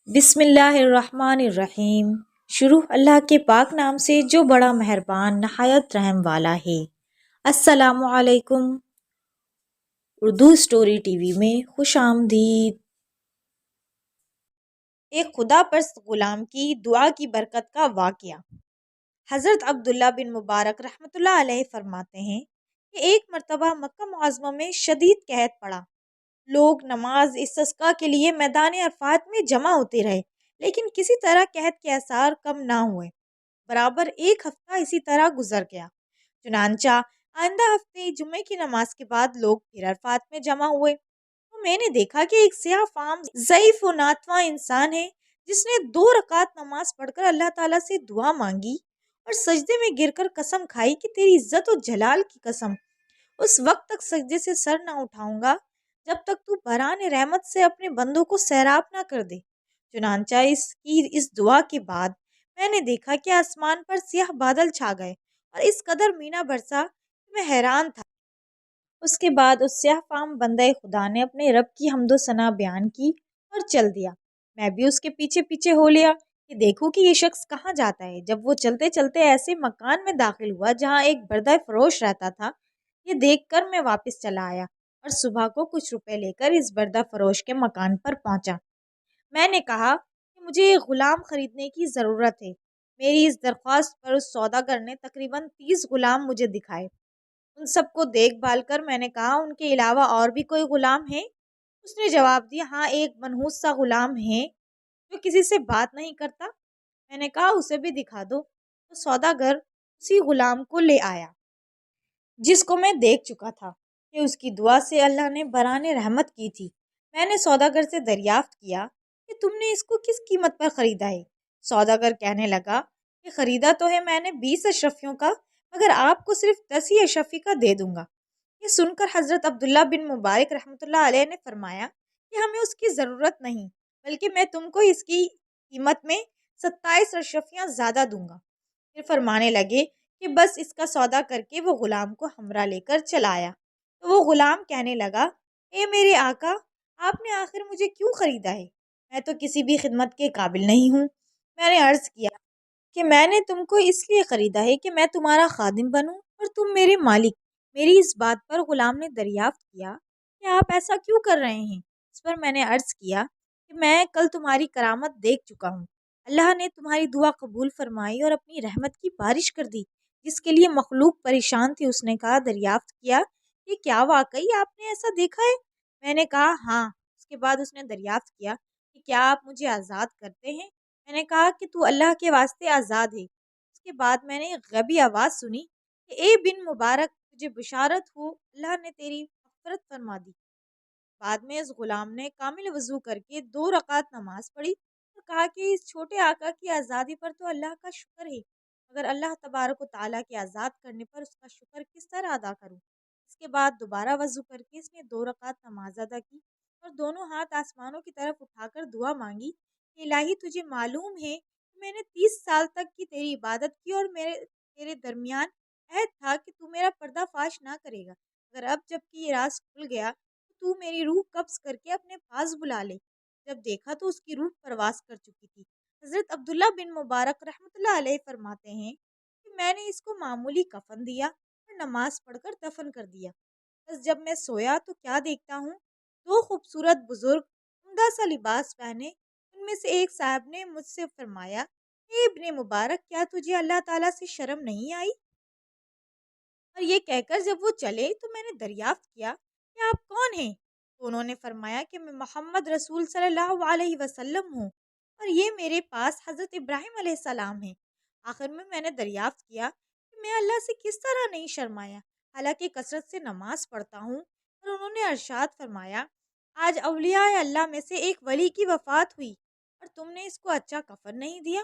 بسم اللہ الرحمن الرحیم۔ شروع اللہ کے پاک نام سے جو بڑا مہربان نہایت رحم والا ہے۔ السلام علیکم۔ اردو اسٹوری ٹی وی میں خوش آمدید۔ ایک خدا پرست غلام کی دعا کی برکت کا واقعہ۔ حضرت عبداللہ بن مبارک رحمۃ اللہ علیہ فرماتے ہیں کہ ایک مرتبہ مکہ معظمہ میں شدید قحط پڑا۔ لوگ نماز استسقاء کے لیے میدان عرفات میں جمع ہوتے رہے، لیکن کسی طرح قحط کے آثار کم نہ ہوئے۔ برابر ایک ہفتہ اسی طرح گزر گیا۔ چنانچہ آئندہ ہفتے جمعے کی نماز کے بعد لوگ پھر عرفات میں جمع ہوئے تو میں نے دیکھا کہ ایک سیاہ فام ضعیف و ناتواں انسان ہے جس نے 2 رکعت نماز پڑھ کر اللہ تعالیٰ سے دعا مانگی اور سجدے میں گر کر قسم کھائی کہ تیری عزت و جلال کی قسم، اس وقت تک سجدے سے سر نہ اٹھاؤں گا جب تک تو بحران رحمت سے اپنے بندوں کو سیراب نہ کر دے۔ چنانچہ اس دعا کے بعد میں نے دیکھا کہ آسمان پر سیاہ بادل چھا گئے اور اس قدر مینا برسا کہ میں حیران تھا۔ اس کے بعد اس سیاہ فام بندہ خدا نے اپنے رب کی حمد و ثنا بیان کی اور چل دیا۔ میں بھی اس کے پیچھے پیچھے ہو لیا کہ دیکھوں کہ یہ شخص کہاں جاتا ہے۔ جب وہ چلتے چلتے ایسے مکان میں داخل ہوا جہاں ایک بردہ فروش رہتا تھا، یہ دیکھ کر میں واپس چلا آیا اور صبح کو کچھ روپے لے کر اس بردہ فروش کے مکان پر پہنچا۔ میں نے کہا کہ مجھے ایک غلام خریدنے کی ضرورت ہے۔ میری اس درخواست پر اس سوداگر نے تقریباً 30 غلام مجھے دکھائے۔ ان سب کو دیکھ بھال کر میں نے کہا ان کے علاوہ اور بھی کوئی غلام ہے؟ اس نے جواب دیا، ہاں، ایک منحوس سا غلام ہے جو کسی سے بات نہیں کرتا۔ میں نے کہا اسے بھی دکھا دو۔ تو سوداگر اسی غلام کو لے آیا جس کو میں دیکھ چکا تھا کہ اس کی دعا سے اللہ نے بران رحمت کی تھی۔ میں نے سوداگر سے دریافت کیا کہ تم نے اس کو کس قیمت پر خریدا ہے؟ سوداگر کہنے لگا کہ خریدا تو ہے میں نے 20 اشرفیوں کا، مگر آپ کو صرف 10 ہی اشرفی کا دے دوں گا۔ یہ سن کر حضرت عبداللہ بن مبارک رحمۃ اللہ علیہ نے فرمایا کہ ہمیں اس کی ضرورت نہیں، بلکہ میں تم کو اس کی قیمت میں 27 اشرفیاں زیادہ دوں گا۔ پھر فرمانے لگے کہ بس اس کا سودا کر کے وہ غلام کو ہمراہ لے کر چلا آیا۔ تو وہ غلام کہنے لگا، اے میرے آقا، آپ نے آخر مجھے کیوں خریدا ہے؟ میں تو کسی بھی خدمت کے قابل نہیں ہوں۔ میں نے عرض کیا کہ میں نے تم کو اس لیے خریدا ہے کہ میں تمہارا خادم بنوں اور تم میرے مالک۔ میری اس بات پر غلام نے دریافت کیا کہ آپ ایسا کیوں کر رہے ہیں؟ اس پر میں نے عرض کیا کہ میں کل تمہاری کرامت دیکھ چکا ہوں۔ اللہ نے تمہاری دعا قبول فرمائی اور اپنی رحمت کی بارش کر دی جس کے لیے مخلوق پریشان تھی۔ اس نے کہا، دریافت کیا کہ کیا واقعی آپ نے ایسا دیکھا ہے؟ میں نے کہا ہاں۔ اس کے بعد اس نے دریافت کیا کہ کیا آپ مجھے آزاد کرتے ہیں؟ میں نے کہا کہ تو اللہ کے واسطے آزاد ہے۔ اس کے بعد میں نے غیبی آواز سنی کہ اے بن مبارک، تجھے بشارت ہو، اللہ نے تیری مغفرت فرما دی۔ بعد میں اس غلام نے کامل وضو کر کے 2 رکعت نماز پڑھی اور کہا کہ اس چھوٹے آقا کی آزادی پر تو اللہ کا شکر ہے، مگر اللہ تبارک و تعالیٰ کے آزاد کرنے پر اس کا شکر کس طرح ادا کروں؟ اس کے بعد دوبارہ وضو کر کے اس نے 2 رکعت نماز ادا کی اور دونوں ہاتھ آسمانوں کی طرف اٹھا کر دعا مانگی کہ الہی، تجھے معلوم ہے کہ میں نے 30 سال تک کی تیری عبادت کی اور تیرے درمیان عہد تھا کہ تو میرا پردہ فاش نہ کرے گا، اگر اب جب کہ یہ راز کھل گیا تو میری روح قبض کر کے اپنے پاس بلا لے۔ جب دیکھا تو اس کی روح پرواز کر چکی تھی۔ حضرت عبداللہ بن مبارک رحمۃ اللہ علیہ فرماتے ہیں کہ میں نے اس کو معمولی کفن دیا اور نماز پڑھ کر دفن کر دیا۔ بس جب میں سویا تو کیا دیکھتا ہوں، 2 خوبصورت بزرگ عمدہ سا لباس پہنے، ان میں سے ایک صاحب نے مجھ سے فرمایا، اے ابن مبارک، کیا تجھے اللہ تعالیٰ سے شرم نہیں آئی؟ اور یہ کہہ کر جب وہ چلے تو میں نے دریافت کیا کہ آپ کون ہیں؟ تو انہوں نے فرمایا کہ میں محمد رسول صلی اللہ علیہ وسلم ہوں اور یہ میرے پاس حضرت ابراہیم علیہ السلام ہیں۔ آخر میں نے دریافت کیا کہ میں اللہ سے کس طرح نہیں شرمایا، حالانکہ کثرت سے نماز پڑھتا ہوں؟ اور انہوں نے ارشاد فرمایا، آج اولیاء اللہ میں سے ایک ولی کی وفات ہوئی اور تم نے اس کو اچھا کفن نہیں دیا۔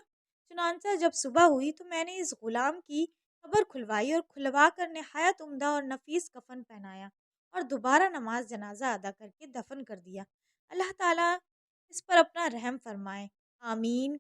چنانچہ جب صبح ہوئی تو میں نے اس غلام کی قبر کھلوائی اور کھلوا کر نہایت عمدہ اور نفیس کفن پہنایا اور دوبارہ نماز جنازہ ادا کر کے دفن کر دیا۔ اللہ تعالیٰ اس پر اپنا رحم فرمائے، آمین۔